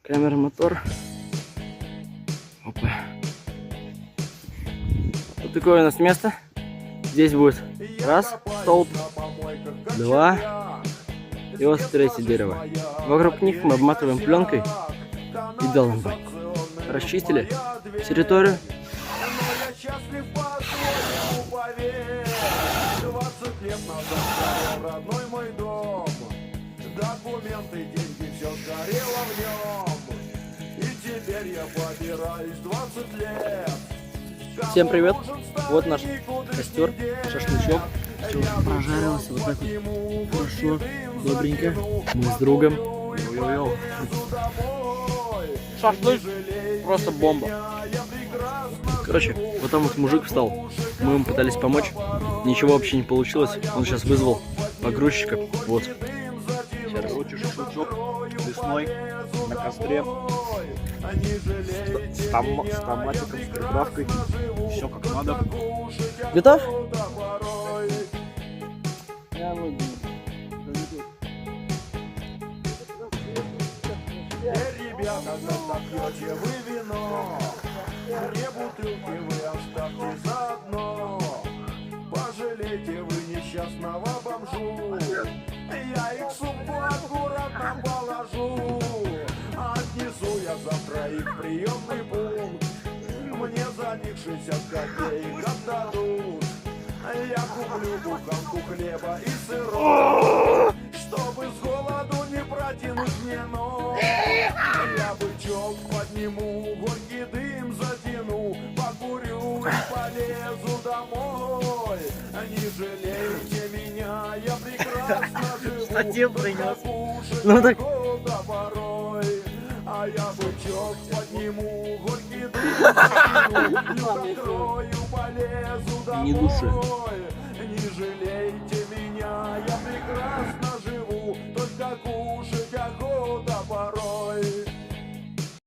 Камера, мотор. Опа. Вот такое у нас место. Здесь будет раз столб, два и вот третье дерево. Вокруг них мы обматываем пленкой и делаем баньку. Расчистили территорию. Документы, деньги, все сгорело в нем. И теперь я побираюсь 20 лет. Всем привет! Вот наш костер, шашлычок. Все прожарилось вот так вот хорошо, добренько. Мы с другом. Йо-йо-йо. Шашлык просто бомба. Короче, вот там вот мужик встал. Мы ему пытались помочь. Ничего вообще не получилось. Он сейчас вызвал погрузчика. Вот. Короче, шашлычок лесной на костре с томатиком, с приправкой. Все как надо. Готов? Ребята, когда пьете вы вино, мне бутылки вы оставьте заодно. Пожалейте вы несчастного бомжу, я их в сумку аккуратно положу. Отнесу я завтра их в приемный пункт, мне за них 60 копеек отдадут. Я куплю буханку хлеба и сырок, чтобы с голоду не протянуть мне ног. Я бычок подниму, горький дым затяну, покурю и полезу домой. Не жалейте меня, я прекрасно живу. Штатив принес. Покушать Ну так. порой. А я бычок подниму, горький дым затяну, открою, полезу домой. Не души. Не жалейте